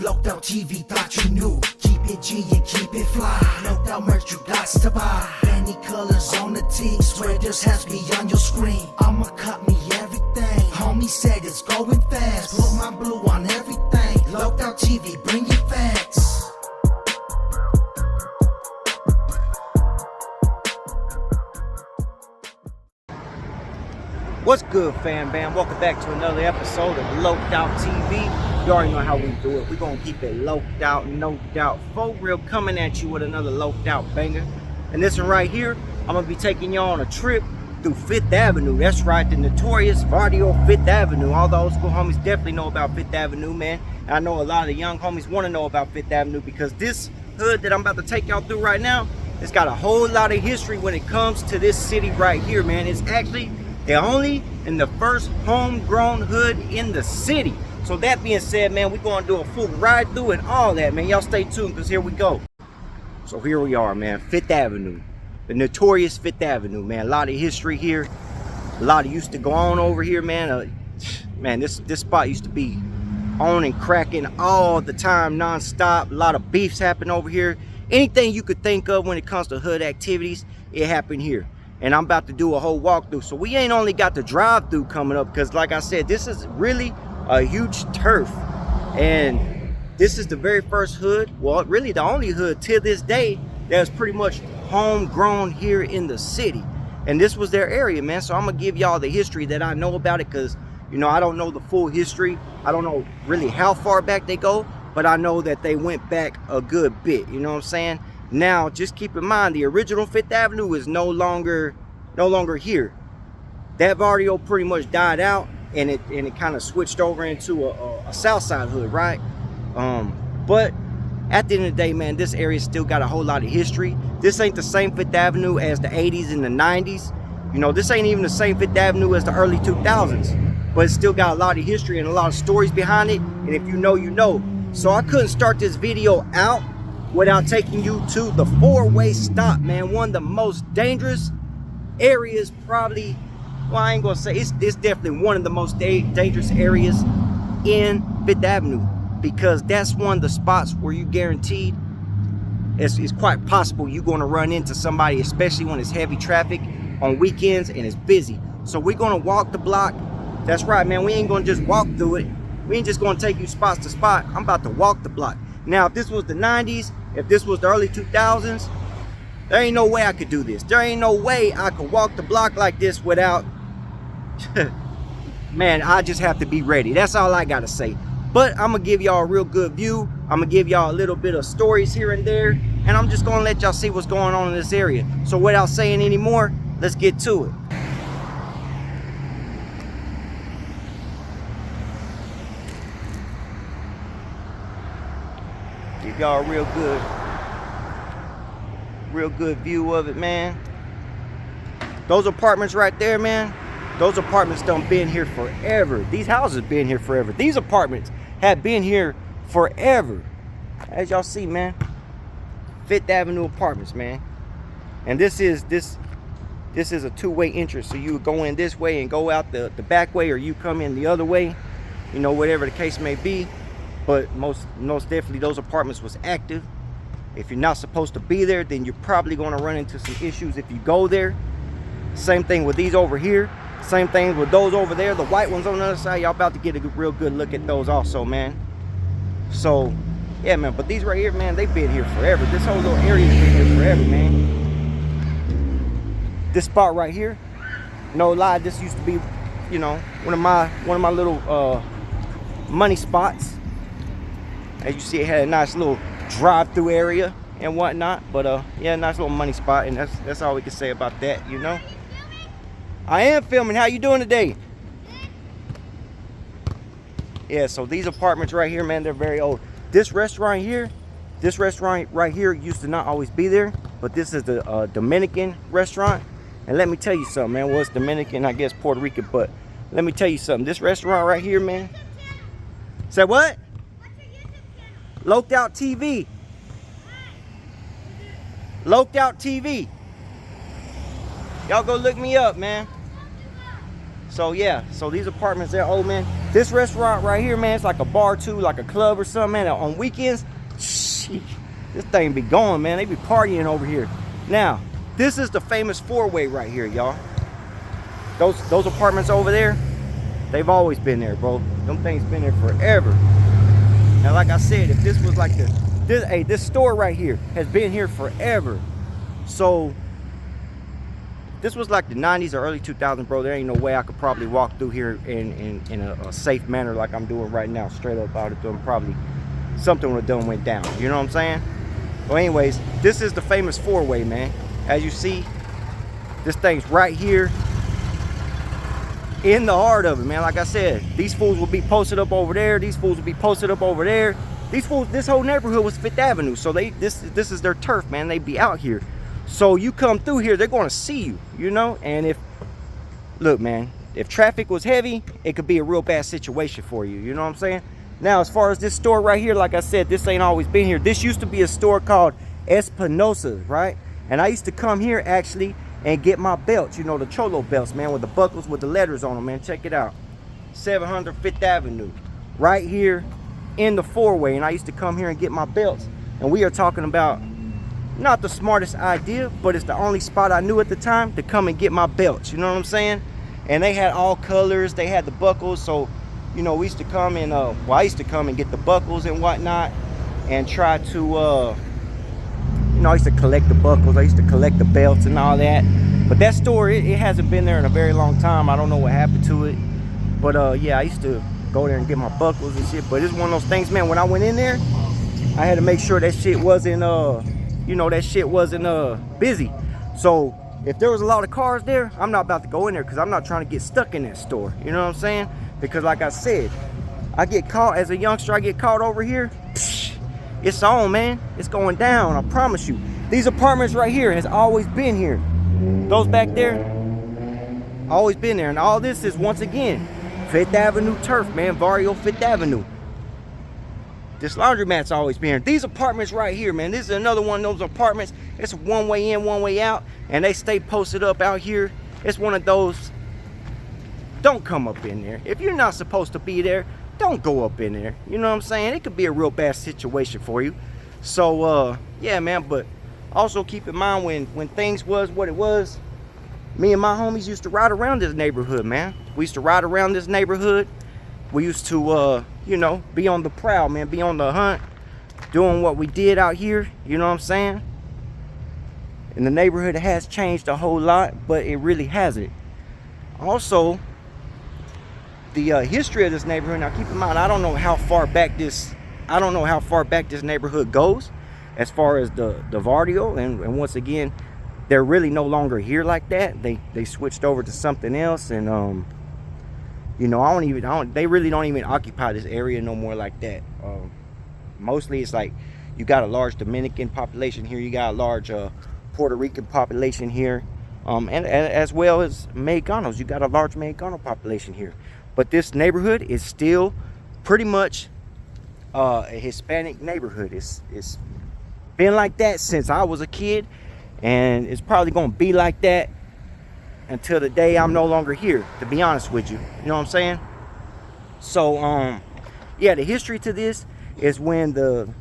Locked out TV, thought you knew. Keep it G and keep it fly. Locked out merch, you got to buy. Many colors on the tee. Swear there's has beyond your screen. I'ma cut me everything. Homie said it's going fast. Put my blue on everything. Locked out TV, bring your facts. What's good, fam bam? Welcome back to another episode of Loped Out TV. You already know how we do it. We're gonna keep it loped out, no doubt. Varrio coming at you with another loped out banger. And this one right here, I'm gonna be taking y'all on a trip through Fifth Avenue. That's right, the notorious Varrio Fifth Avenue. All the old school homies definitely know about Fifth Avenue, man. And I know a lot of the young homies want to know about Fifth Avenue because this hood that I'm about to take y'all through right now, it's got a whole lot of history when it comes to this city right here, man. It's actually the only and the first homegrown hood in the city. So that being said, man, we're going to do a full ride through and all that, man. Y'all stay tuned because here we go. So here we are, man. Fifth Avenue. The notorious Fifth Avenue, man. A lot of history here. A lot of used to go on over here, man. Man, this spot used to be on and cracking all the time, non-stop. A lot of beefs happen over here. Anything you could think of when it comes to hood activities, it happened here. And I'm about to do a whole walkthrough. So we ain't only got the drive-through coming up because, like I said, this is really a huge turf. And this is the very first hood, well, really the only hood till this day that's pretty much homegrown here in the city. And this was their area, man. So I'm gonna give y'all the history that I know about it because, you know, I don't know the full history. I don't know really how far back they go, but I know that they went back a good bit, you know what I'm saying? Now, just keep in mind, the original Fifth Avenue is no longer here. That Varrio pretty much died out, and it kind of switched over into a South Side hood, right? But at the end of the day, man, this area still got a whole lot of history. This ain't the same Fifth Avenue as the 80s and the 90s. You know, this ain't even the same Fifth Avenue as the early 2000s. But it's still got a lot of history and a lot of stories behind it. And if you know, you know. So I couldn't start this video out without taking you to the four-way stop, man. One of the most dangerous areas, probably, well, I ain't gonna say it's definitely one of the most dangerous areas in Fifth Avenue, because that's one of the spots where you guaranteed it's quite possible you're gonna run into somebody, especially when it's heavy traffic on weekends and it's busy. So we're gonna walk the block. That's right, man. We ain't gonna just walk through it. We ain't just gonna take you spot to spot. I'm about to walk the block. Now, if this was the 90s, if this was the early 2000s, there ain't no way I could do this. There ain't no way I could walk the block like this without, man, I just have to be ready. That's all I gotta say. But I'm gonna give y'all a real good view. I'm gonna give y'all a little bit of stories here and there, and I'm just gonna let y'all see what's going on in this area. So without saying any more, let's get to it. Give y'all a real good view of it, man. Those apartments right there, man, those apartments done been here forever. These houses been here forever. These apartments have been here forever. As y'all see, man, Fifth Avenue apartments, man. And this is a two-way entrance. So you would go in this way and go out the back way, or you come in the other way, you know, whatever the case may be. But most definitely those apartments was active. If you're not supposed to be there, then you're probably going to run into some issues if you go there. Same thing with these over here. Same thing with those over there. The white ones on the other side, y'all about to get a real good look at those also, man. So, yeah, man. But these right here, man, they've been here forever. This whole little area's been here forever, man. This spot right here, no lie, this used to be, you know, one of my little money spots. As you see, it had a nice little drive-through area and whatnot, but yeah, nice little money spot, and that's all we can say about that, you know. I am filming. How you doing today? Yeah, so these apartments right here, man, they're very old. This restaurant right here used to not always be there, but this is the Dominican restaurant. And let me tell you something, man. Well, it's Dominican, I guess Puerto Rican, but let me tell you something. This restaurant right here, man. Say what? Loped Out TV. Loped Out TV. Y'all go look me up, man. So yeah, so these apartments, they're old, man. This restaurant right here, man, it's like a bar too, like a club or something, man. On weekends, sheesh, this thing be going, man. They be partying over here. Now, this is the famous four-way right here, y'all. Those apartments over there, they've always been there, bro. Them things been there forever. Now, like I said, if this was like this store right here has been here forever. So this was like the 90s or early 2000s, bro. There ain't no way I could probably walk through here in a safe manner like I'm doing right now, straight up out of them. Probably something would have done went down. You know what I'm saying? Well, anyways, this is the famous four-way, man. As you see, this thing's right here in the heart of it, man. Like I said, these fools will be posted up over there. These fools will be posted up over there. These fools, this whole neighborhood was Fifth Avenue. So this is their turf, man. They be out here. So you come through here, they're going to see you, you know? And look, man, if traffic was heavy, it could be a real bad situation for you. You know what I'm saying? Now, as far as this store right here, like I said, this ain't always been here. This used to be a store called Espinosa's, right? And I used to come here, actually, and get my belts, you know, the Cholo belts, man, with the buckles with the letters on them, man. Check it out. 700 Fifth Avenue, right here in the four-way. And I used to come here and get my belts. And we are talking about not the smartest idea, but it's the only spot I knew at the time to come and get my belts. You know what I'm saying? And they had all colors. They had the buckles. So, you know, we used to come and, well, I used to come and get the buckles and whatnot and try to, you know, I used to collect the buckles. I used to collect the belts and all that. But that store, it hasn't been there in a very long time. I don't know what happened to it. But, yeah, I used to go there and get my buckles and shit. But it's one of those things, man, when I went in there, I had to make sure that shit wasn't, you know, that shit wasn't busy. So if there was a lot of cars there, I'm not about to go in there because I'm not trying to get stuck in that store. You know what I'm saying? Because like I said, I get caught as a youngster. I get caught over here. It's on, man. It's going down. I promise you. These apartments right here has always been here. Those back there, always been there. And all this is, once again, Fifth Avenue turf, man. Varrio, Fifth Avenue. This laundromat's always been here. These apartments right here, man. This is another one of those apartments. It's one way in, one way out. And they stay posted up out here. It's one of those, don't come up in there. If you're not supposed to be there, don't go up in there. You know what I'm saying? It could be a real bad situation for you. So, yeah, man. But also keep in mind when things was what it was, me and my homies used to ride around this neighborhood, man. We used to ride around this neighborhood. We used to, you know, be on the prowl, man. Be on the hunt. Doing what we did out here. You know what I'm saying? And the neighborhood has changed a whole lot, but it really hasn't. Also, the history of this neighborhood. Now, keep in mind, I don't know how far back this neighborhood goes, as far as the Varrio. And once again, they're really no longer here like that. They switched over to something else, and you know, they really don't even occupy this area no more like that. Mostly, it's like you got a large Dominican population here. You got a large Puerto Rican population here, and as well as Mexicanos. You got a large Mexicano population here. But this neighborhood is still pretty much a Hispanic neighborhood. It's been like that since I was a kid, and it's probably going to be like that until the day I'm no longer here, to be honest with you. You know what I'm saying? So, yeah, the history to this is when the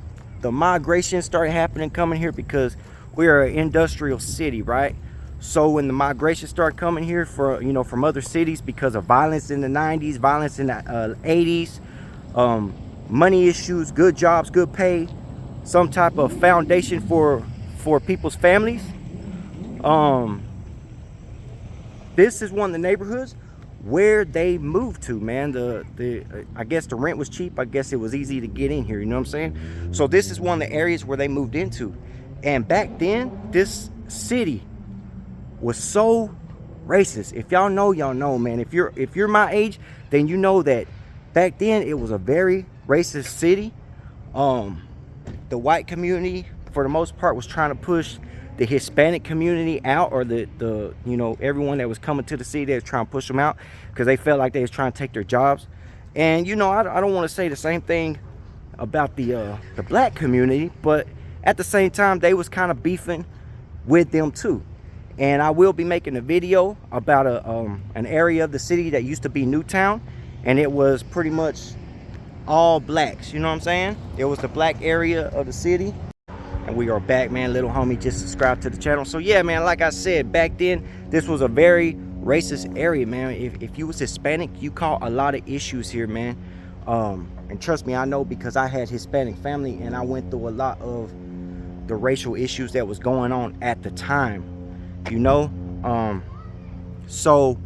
migration started happening, coming here, because we're an industrial city, right? So when the migration started coming here from other cities because of violence in the 90s, violence in the 80s, money issues, good jobs, good pay, some type of foundation for people's families. This is one of the neighborhoods where they moved to, man. I guess the rent was cheap. I guess it was easy to get in here, you know what I'm saying? So this is one of the areas where they moved into. And back then, this city was so racist. If y'all know, y'all know, man. If you're my age, then you know that back then it was a very racist city. The white community, for the most part, was trying to push the Hispanic community out, or the you know, everyone that was coming to the city, they was trying to push them out because they felt like they was trying to take their jobs. And you know, I don't want to say the same thing about the black community, but at the same time, they was kind of beefing with them too. And I will be making a video about an area of the city that used to be Newtown, and it was pretty much all blacks. You know what I'm saying? It was the black area of the city. And we are back, man. Little homie just subscribed to the channel. So yeah, man, like I said, back then this was a very racist area, man. If you was Hispanic, you caught a lot of issues here, man. And trust me, I know, because I had Hispanic family and I went through a lot of the racial issues that was going on at the time, you know. So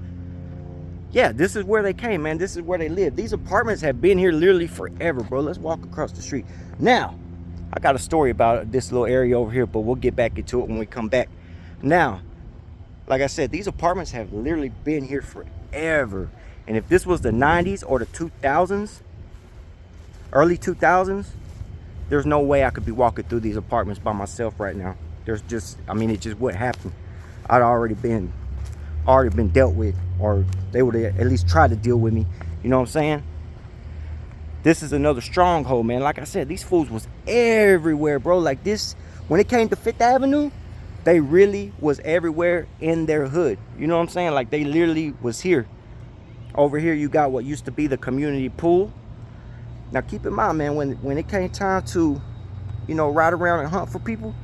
yeah, this is where they came, man. This is where they lived. These apartments have been here literally forever, bro. Let's walk across the street. Now, I got a story about this little area over here, but we'll get back into it when we come back. Now, like I said, these apartments have literally been here forever. And if this was the 90s or the 2000s, early 2000s, there's no way I could be walking through these apartments by myself right now. There's just, I mean, it just wouldn't happen. I'd already been dealt with, or they would at least try to deal with me. You know what I'm saying? This is another stronghold, man. Like I said, these fools was everywhere, bro. Like this, when it came to Fifth Avenue, they really was everywhere in their hood. You know what I'm saying? Like they literally was here. Over here, you got what used to be the community pool. Now keep in mind, man, when it came time to, you know, ride around and hunt for people,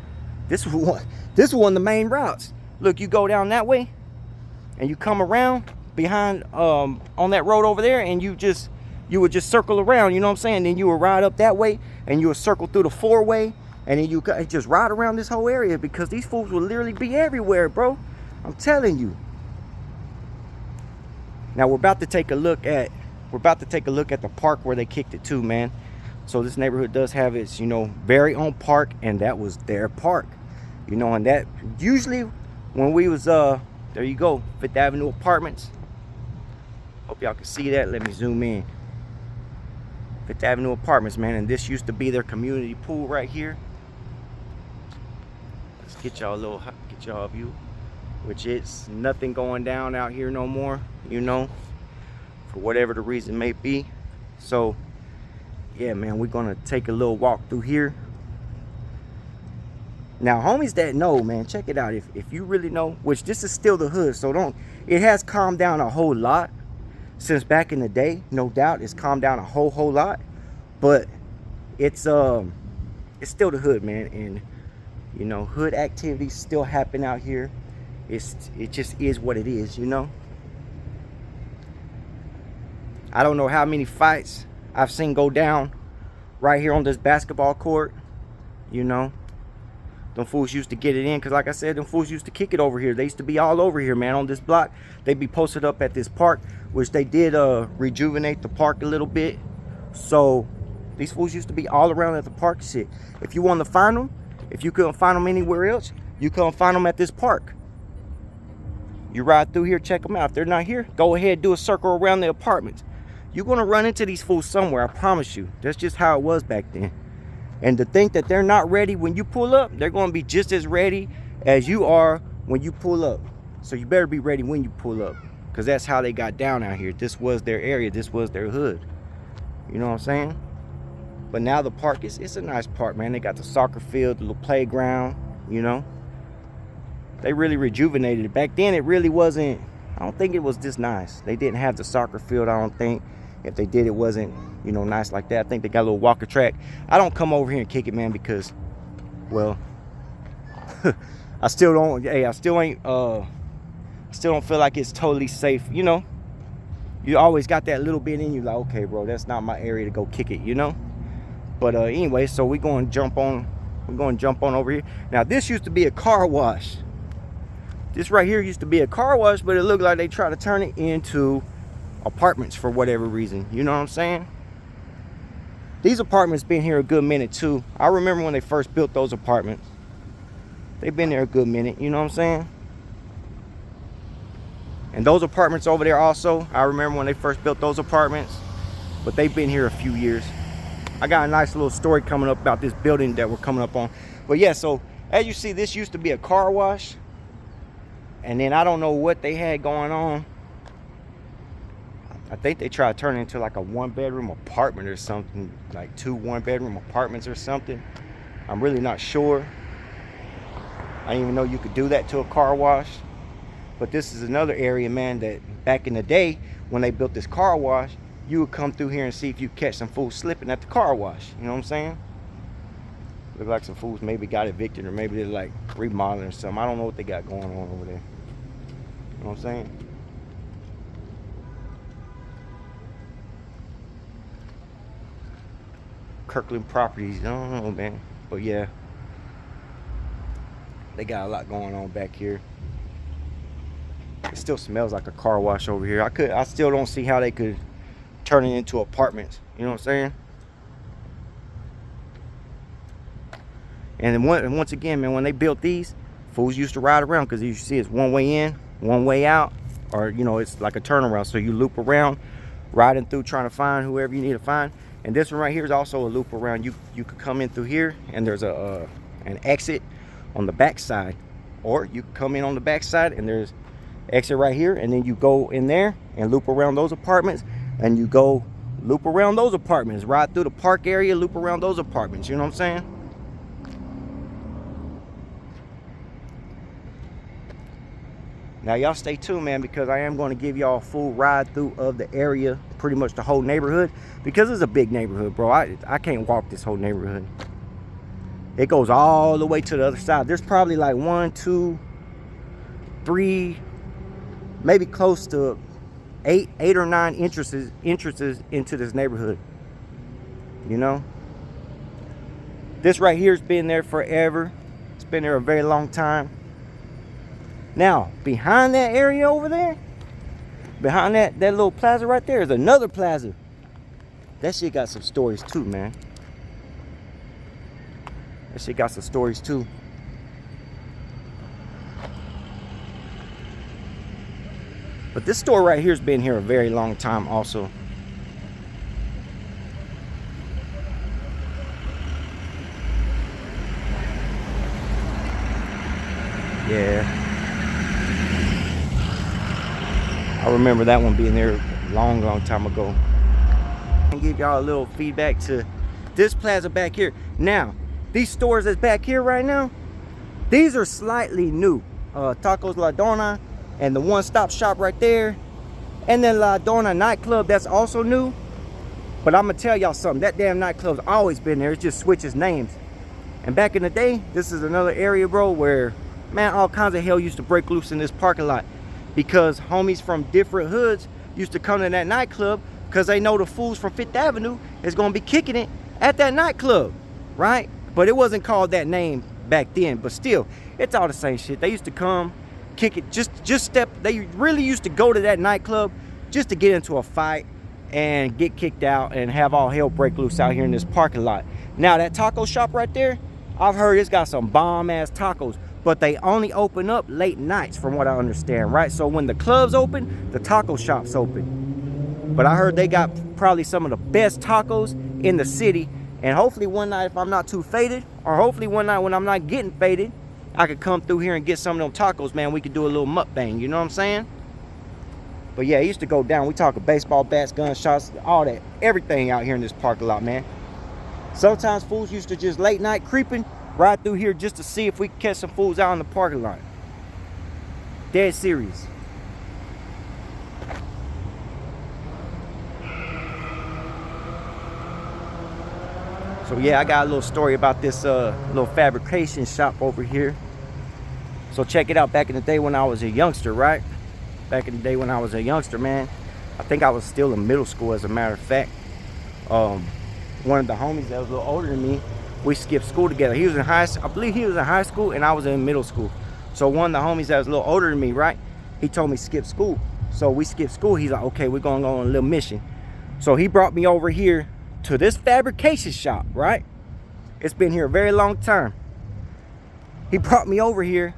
this was one of the main routes. Look, you go down that way, and you come around behind on that road over there, and you would just circle around, you know what I'm saying? Then you would ride up that way, and you would circle through the four-way, and then you could just ride around this whole area, because these fools will literally be everywhere, bro. I'm telling you. Now we're about to take a look at the park where they kicked it to, man. So this neighborhood does have its, you know, very own park, and that was their park, you know. And that usually when we was there you go, Fifth Avenue Apartments. Hope y'all can see that. Let me zoom in. Fifth Avenue Apartments, man, and this used to be their community pool right here. Let's get y'all a view, which it's nothing going down out here no more, you know, for whatever the reason may be. So yeah, man, we're gonna take a little walk through here. Now, homies that know, man, check it out. If you really know, which this is still the hood, so it has calmed down a whole lot since back in the day, no doubt. It's calmed down a whole lot, but it's still the hood, man. And you know, hood activities still happen out here. It just is what it is, you know. I don't know how many fights I've seen go down right here on this basketball court, you know. Them fools used to get it in, because like I said, them fools used to kick it over here. They used to be all over here, man, on this block. They'd be posted up at this park, which they did rejuvenate the park a little bit. So these fools used to be all around at the park shit. If you want to find them, if you couldn't find them anywhere else, you come find them at this park. You ride through here, check them out. If they're not here, go ahead, do a circle around the apartments. You're going to run into these fools somewhere, I promise you. That's just how it was back then. And to think that they're not ready when you pull up, they're going to be just as ready as you are when you pull up. So you better be ready when you pull up, because that's how they got down out here. This was their area. This was their hood. You know what I'm saying? But now the park, it's a nice park, man. They got the soccer field, the little playground, you know. They really rejuvenated it. Back then, it really wasn't, I don't think it was this nice. They didn't have the soccer field, I don't think. If they did, it wasn't, you know, nice like that. I think they got a little walker track. I don't come over here and kick it, man, because, well, I still don't feel like it's totally safe, you know. You always got that little bit in you, like, okay, bro, that's not my area to go kick it, you know. But anyway, so we're going to jump on over here. Now, this used to be a car wash. This right here used to be a car wash, but it looked like they tried to turn it into apartments for whatever reason. You know what I'm saying? These apartments been here a good minute too. I remember when they first built those apartments. They've been there a good minute, you know what I'm saying? And those apartments over there also, I remember when they first built those apartments, but they've been here a few years. I got a nice little story coming up about this building that we're coming up on. But yeah, so as you see, this used to be a car wash. And then I don't know what they had going on. I think they tried to turn it into like a one-bedroom apartment or something, like 2 one-bedroom apartments or something. I'm really not sure. I didn't even know you could do that to a car wash. But this is another area, man, that back in the day when they built this car wash, you would come through here and see if you catch some fools slipping at the car wash. You know what I'm saying? Look like some fools maybe got evicted, or maybe they're like remodeling or something. I don't know what they got going on over there. You know what I'm saying? Kirkland Properties, I don't know, man. But yeah, they got a lot going on back here. It still smells like a car wash over here. I still don't see how they could turn it into apartments. You know what I'm saying? And then once again, man, when they built these, fools used to ride around, because you see it's one way in, one way out, or you know, it's like a turnaround. So you loop around, riding through, trying to find whoever you need to find. And this one right here is also a loop around. You could come in through here, and there's an exit on the back side, or you could come in on the back side and there's exit right here, and then you go in there and loop around those apartments, and you go loop around those apartments, ride through the park area, loop around those apartments. You know what I'm saying? Now y'all stay tuned, man, because I am going to give y'all a full ride through of the area, pretty much the whole neighborhood, because it's a big neighborhood, bro. I can't walk this whole neighborhood. It goes all the way to the other side. There's probably like 1, 2, 3, maybe close to 8 or 9 entrances into this neighborhood. You know, this right here's been there forever. It's been there a very long time. Now, behind that area over there, behind that little plaza right there, is another plaza. That shit got some stories too, man. That shit got some stories too. But this store right here's been here a very long time also. Yeah. I remember that one being there a long time ago. And give y'all a little feedback to this plaza back here. Now, these stores that's back here right now, these are slightly new. Tacos La Dona and the one-stop shop right there, and then La Dona nightclub, that's also new. But I'm gonna tell y'all something, that damn nightclub's always been there. It just switches names. And back in the day, this is another area, bro, where, man, all kinds of hell used to break loose in this parking lot, because homies from different hoods used to come to that nightclub because they know the fools from Fifth Avenue is gonna be kicking it at that nightclub, right? But it wasn't called that name back then, but still, it's all the same shit. They used to come, kick it, they really used to go to that nightclub just to get into a fight and get kicked out and have all hell break loose out here in this parking lot. Now, that taco shop right there, I've heard it's got some bomb-ass tacos, but they only open up late nights from what I understand, right? So when the club's open, the taco shop's open. But I heard they got probably some of the best tacos in the city. And hopefully one night, if I'm not too faded, or hopefully one night when I'm not getting faded, I could come through here and get some of them tacos, man. We could do a little mukbang, you know what I'm saying? But yeah, it used to go down. We talking baseball bats, gunshots, all that, everything out here in this parking lot, man. Sometimes fools used to just late night creeping right through here just to see if we could catch some fools out in the parking lot. Dead serious. So yeah, I got a little story about this little fabrication shop over here. So check it out. Back in the day when I was a youngster, right? Back in the day when I was a youngster, man, I think I was still in middle school, as a matter of fact. One of the homies that was a little older than me, we skipped school together. He was in I believe he was in high school and I was in middle school. So one of the homies that was a little older than me, right? He told me skip school. So we skipped school. He's like, okay, we're gonna go on a little mission. So he brought me over here to this fabrication shop, right? It's been here a very long time. He brought me over here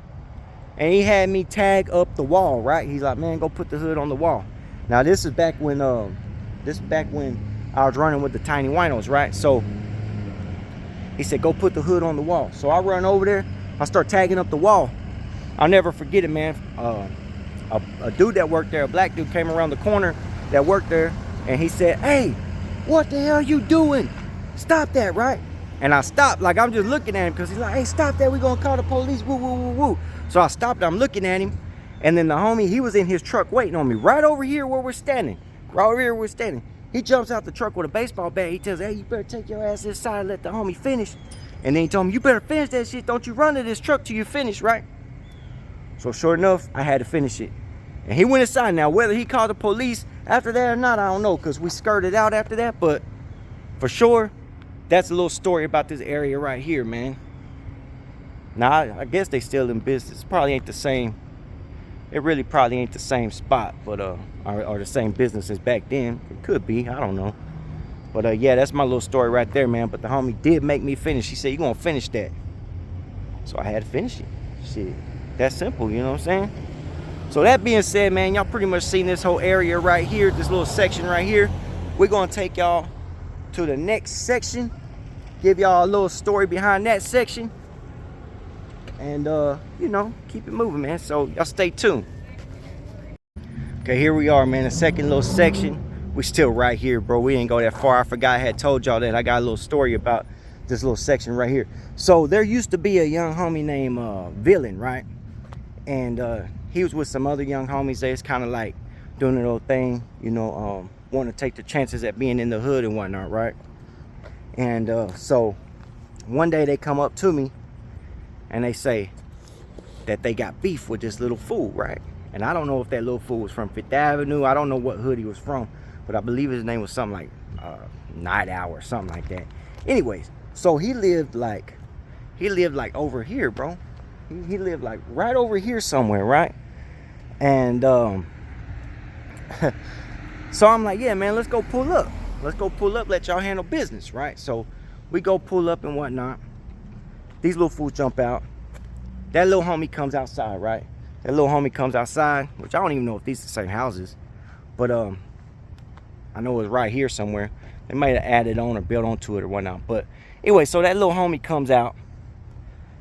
and he had me tag up the wall, right? He's like, man, go put the hood on the wall. Now this is back when I was running with the Tiny Winos, right? So he said, go put the hood on the wall. So I run over there, I start tagging up the wall. I'll never forget it, man. A dude that worked there, a black dude, came around the corner that worked there, and he said, hey, what the hell are you doing? Stop that, right? And I stopped, like I'm just looking at him, because he's like, hey, stop that, we're gonna call the police, woo, woo, woo, woo. So I stopped, I'm looking at him, and then the homie, he was in his truck waiting on me, right over here where we're standing. Right over here where we're standing. He jumps out the truck with a baseball bat. He tells, hey, you better take your ass inside and let the homie finish. And then he told him, you better finish that shit. Don't you run to this truck till you finish, right? So sure enough, I had to finish it. And he went inside. Now, whether he called the police after that or not, I don't know, because we skirted out after that. But for sure, that's a little story about this area right here, man. Now, I guess they still in business. Probably ain't the same. It really probably ain't the same spot, but or the same business as back then. It could be, I don't know. But yeah, that's my little story right there, man. But the homie did make me finish. He said, you gonna finish that. So I had to finish it. Shit, that's simple, you know what I'm saying? So that being said, man, y'all pretty much seen this whole area right here, this little section right here. We're gonna take y'all to the next section, give y'all a little story behind that section, and you know, keep it moving, man. So y'all stay tuned. Okay, here we are, man, the second little section. We still right here, bro. We ain't go that far. I forgot I had told y'all that I got a little story about this little section right here. So there used to be a young homie named Villain, right? And he was with some other young homies. They was kind of like doing their little thing, you know, wanting to take the chances at being in the hood and whatnot, right? And so one day they come up to me and they say that they got beef with this little fool, right? And I don't know if that little fool was from Fifth Avenue. I don't know what hood he was from, but I believe his name was something like Night Owl or something like that. Anyways, so he lived like over here, bro. He lived like right over here somewhere, right? And so I'm like, yeah, man, let's go pull up. Let's go pull up, let y'all handle business, right? So we go pull up and whatnot. These little fools jump out. That little homie comes outside, right? That little homie comes outside, which I don't even know if these are the same houses, but I know it's right here somewhere. They might have added on or built onto it or whatnot. But anyway, so that little homie comes out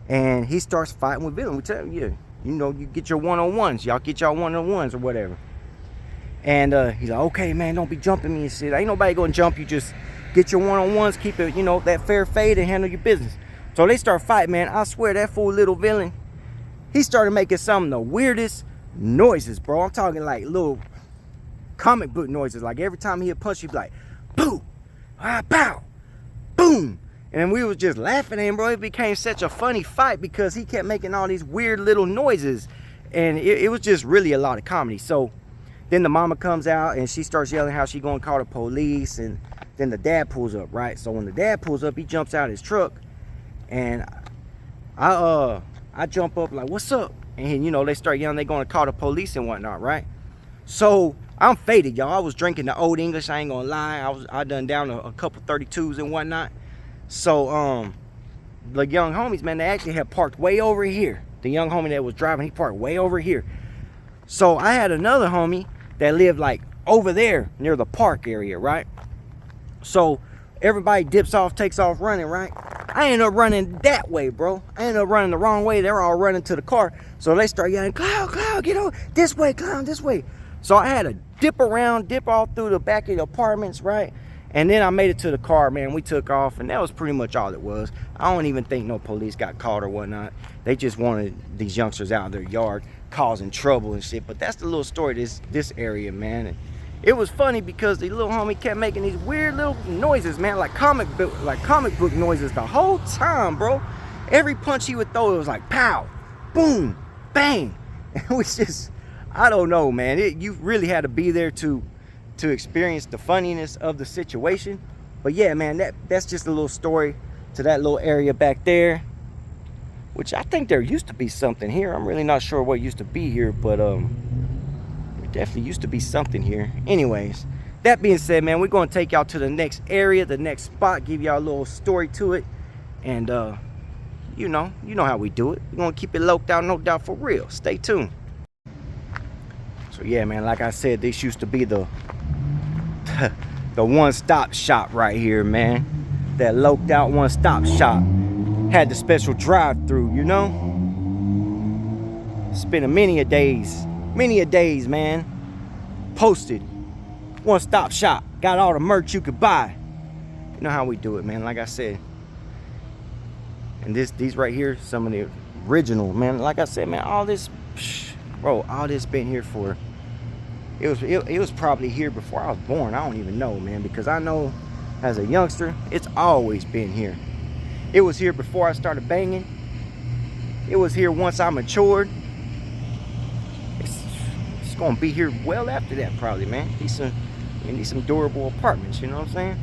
and he starts fighting with Villain. We tell him, yeah, you know, you get your one-on-ones. Y'all get y'all one-on-ones or whatever. And he's like, okay, man, don't be jumping me and shit. Ain't nobody gonna jump you. Just get your one-on-ones, keep it, you know, that fair fade and handle your business. So they start fighting, man. I swear that fool little Villain, he started making some of the weirdest noises, bro. I'm talking like little comic book noises. Like every time he hit punch, he'd be like, boo, ah, pow, boom. And we was just laughing at him, bro. It became such a funny fight because he kept making all these weird little noises. And it was just really a lot of comedy. So then the mama comes out and she starts yelling how she gonna call the police. And then the dad pulls up, right? So when the dad pulls up, he jumps out his truck. And I jump up like, what's up? And you know, they start yelling, they gonna call the police and whatnot, right? So I'm faded, y'all. I was drinking the Old English, I ain't gonna lie. I done down a couple 32s and whatnot. So the young homies, man, they actually had parked way over here. The young homie that was driving, he parked way over here. So I had another homie that lived like over there near the park area, right? So everybody dips off, takes off running, right? I ended up running that way, bro. I ended up running the wrong way. They're all running to the car. So they start yelling, Cloud, get over this way, Cloud, this way. So I had to dip around, dip all through the back of the apartments, right? And then I made it to the car, man. We took off, and that was pretty much all it was. I don't even think no police got caught or whatnot. They just wanted these youngsters out of their yard causing trouble and shit. But that's the little story of this area, man. And it was funny because the little homie kept making these weird little noises, man, like comic book noises the whole time, bro. Every punch he would throw, it was like pow, boom, bang. It was just, I don't know, man. You really had to be there to experience the funniness of the situation. But yeah, man, that's just a little story to that little area back there, which I think there used to be something here. I'm really not sure what used to be here, but there definitely used to be something here. Anyways, that being said, man, we're going to take y'all to the next area, the next spot, give y'all a little story to it. And you know how we do it. We're going to keep it locked out, no doubt, for real. Stay tuned. So yeah, man, like I said, this used to be the one-stop shop right here, man. That locked out one-stop shop. Had the special drive-through, you know. Spent many a days, man. Posted. One-stop shop. Got all the merch you could buy. You know how we do it, man. Like I said. And these right here, some of the original, man. Like I said, man, all this, bro, all this been here for It was probably here before I was born. I don't even know, man, because I know as a youngster, it's always been here. It was here before I started banging. It was here once I matured. It's gonna be here well after that, probably, man. Need some durable apartments, you know what I'm saying?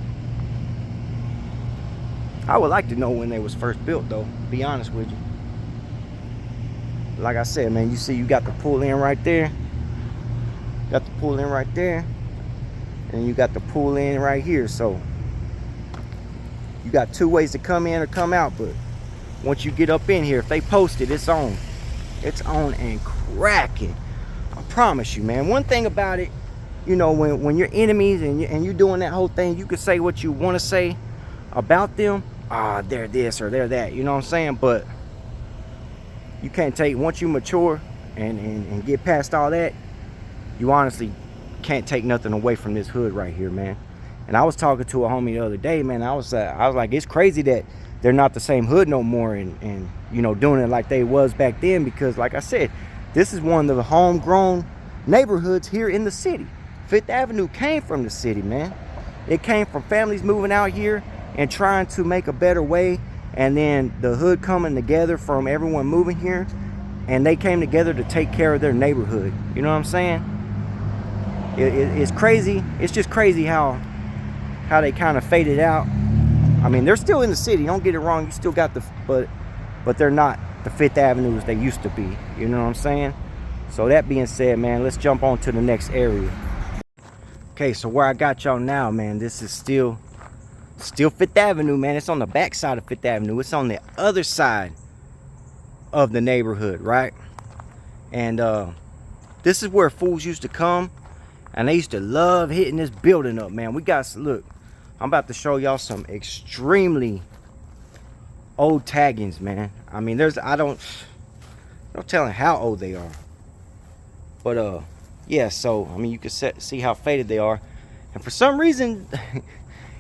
I would like to know when they was first built, though, be honest with you. Like I said, man, you see you got the pull in right there. Got the pull in right there. And you got the pull in right here. So you got two ways to come in or come out. But once you get up in here, if they post it, it's on. It's on and cracking. I promise you, man. One thing about it, you know, when you're enemies and you're doing that whole thing, you can say what you want to say about them. Ah, they're this or they're that. You know what I'm saying? But you can't take, once you mature and get past all that, you honestly can't take nothing away from this hood right here, man. And I was talking to a homie the other day, man. I was like, it's crazy that they're not the same hood no more, and you know, doing it like they was back then, because like I said, this is one of the homegrown neighborhoods here in the city. Fifth Avenue came from the city, man. It came from families moving out here and trying to make a better way, and then the hood coming together from everyone moving here, and they came together to take care of their neighborhood. You know what I'm saying? It's crazy. It's just crazy how they kind of faded out. I mean, they're still in the city, don't get it wrong. You still got the, but they're not the Fifth Avenue as they used to be. You know what I'm saying? So that being said, man, let's jump on to the next area. Okay, so where I got y'all now, man, this is still Fifth Avenue, man. It's on the back side of Fifth Avenue. It's on the other side of the neighborhood, right? And this is where fools used to come, and they used to love hitting this building up, man. We got, look, I'm about to show y'all some extremely old taggings, man. I mean, there's, no telling how old they are. But yeah, so I mean, you can see how faded they are. And for some reason,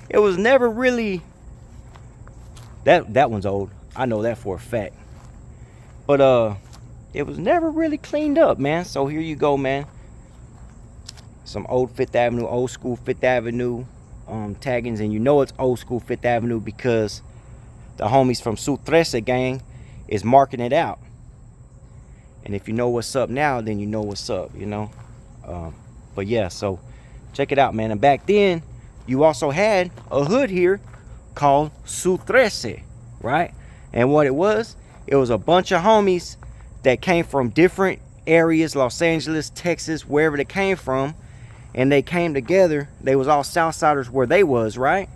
it was never really, that one's old. I know that for a fact. But it was never really cleaned up, man. So here you go, man. Some old Fifth Avenue, old school Fifth Avenue taggings. And you know it's old school Fifth Avenue because the homies from Su 13 gang is marking it out. And if you know what's up now, then you know what's up, you know. But yeah, so check it out, man. And back then, you also had a hood here called Su 13, right? And what it was a bunch of homies that came from different areas, Los Angeles, Texas, wherever they came from, and they came together. They was all Southsiders where they was, right?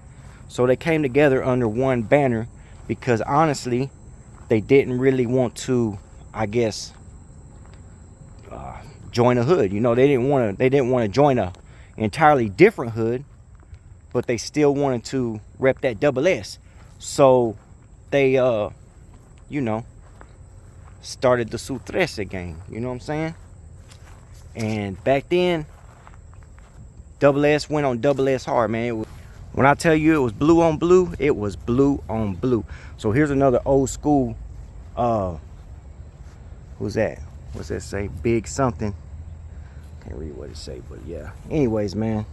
So they came together under one banner because honestly, they didn't really want to, I guess, join a hood. You know, they didn't want to join a entirely different hood, but they still wanted to rep that double S. So they you know, started the Su 13 gang, you know what I'm saying? And back then, double S went on double S hard, man. When I tell you it was blue on blue, it was blue on blue. So here's another old school, who's that? What's that say? Big something. Can't read what it say, but yeah. Anyways, man.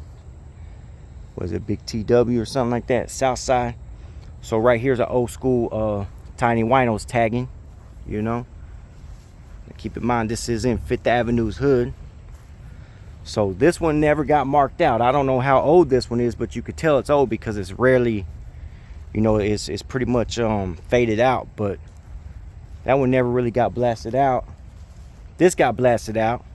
Was it Big TW or something like that? Southside. So right here's an old school Tiny Winos tagging, you know. Keep in mind, this is in Fifth Avenue's hood. So this one never got marked out. I don't know how old this one is, but you could tell it's old because it's rarely, you know, it's pretty much faded out. But that one never really got blasted out. This got blasted out.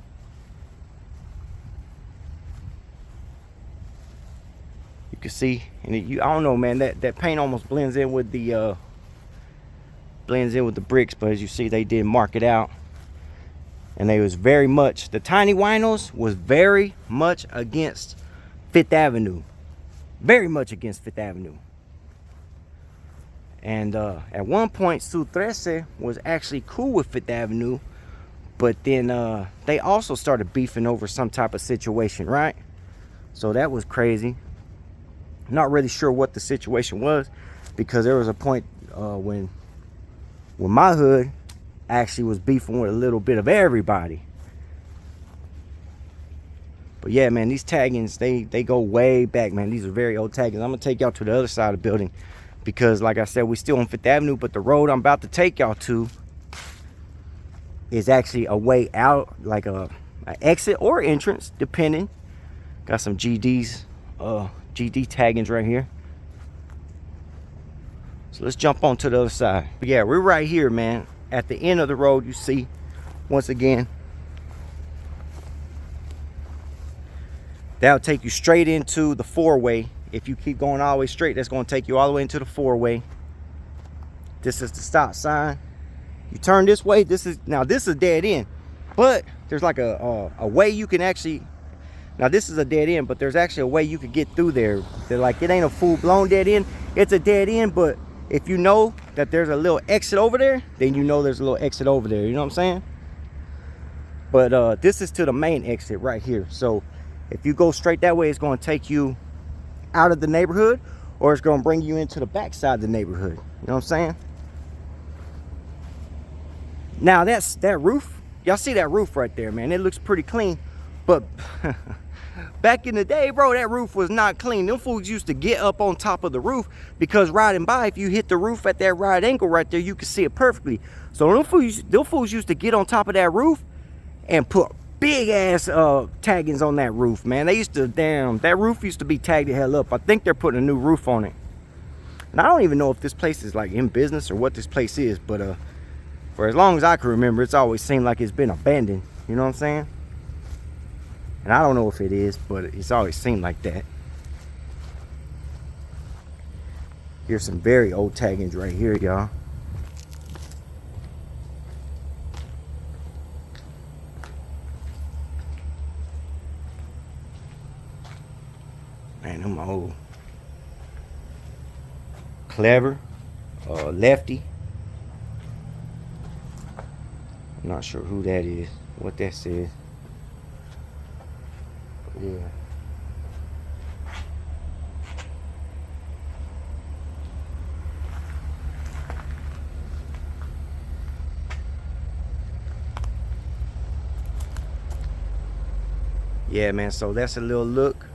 You can see, and I don't know, man, that paint almost blends in with the bricks, but as you see, they did mark it out. And they was very much, the Tiny Winos was very much against Fifth Avenue. Very much against Fifth Avenue. And at one point, Su 13 was actually cool with Fifth Avenue, but then they also started beefing over some type of situation, right? So that was crazy. Not really sure what the situation was, because there was a point when my hood actually was beefing with a little bit of everybody. But yeah, man, these taggings, they go way back, man. These are very old taggings. I'm gonna take y'all to the other side of the building because, like I said, we're still on Fifth Avenue, but the road I'm about to take y'all to is actually a way out, like a exit or entrance, depending. Got some GD taggings right here. So let's jump on to the other side. But yeah, we're right here, man, at the end of the road. You see, once again, that'll take you straight into the four-way. If you keep going all the way straight, that's going to take you all the way into the four-way. This is the stop sign. You turn this way. This is a dead end, but there's like a way you can actually. Now this is a dead end, but there's actually a way you could get through there. They're like, it ain't a full-blown dead end. It's a dead end, but if you know that there's a little exit over there, then you know there's a little exit over there. You know what I'm saying? But this is to the main exit right here. So if you go straight that way, it's going to take you out of the neighborhood, or it's going to bring you into the back side of the neighborhood. You know what I'm saying? Now that's that roof. Y'all see that roof right there, man? It looks pretty clean, but back in the day, bro, that roof was not clean. Them fools used to get up on top of the roof because riding by, if you hit the roof at that right angle right there, you can see it perfectly. So them fools used to get on top of that roof and put big ass taggings on that roof, man. They used to, that roof used to be tagged the hell up. I think they're putting a new roof on it. And I don't even know if this place is like in business or what this place is, but for as long as I can remember, it's always seemed like it's been abandoned. You know what I'm saying? And I don't know if it is, but it's always seemed like that. Here's some very old taggings right here, y'all. Man, them old. Clever. Lefty. I'm not sure who that is, what that says. But yeah. Yeah, man, so that's a little look.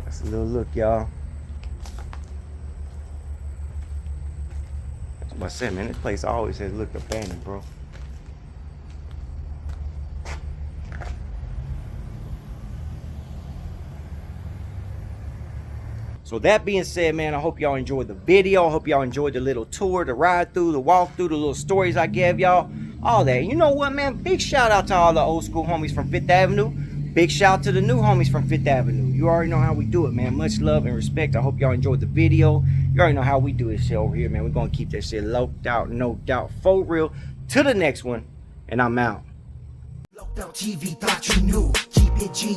That's a little look, y'all. That's what I said, man. This place always has looked abandoned, bro. So that being said, man, I hope y'all enjoyed the video. I hope y'all enjoyed the little tour, the ride through, the walk through, the little stories I gave y'all. All that. You know what, man? Big shout out to all the old school homies from Fifth Avenue. Big shout out to the new homies from Fifth Avenue. You already know how we do it, man. Much love and respect. I hope y'all enjoyed the video. You already know how we do this shit over here, man. We're going to keep that shit loped out, no doubt, for real. To the next one, and I'm out. Loped Out TV thought you knew. Keep it G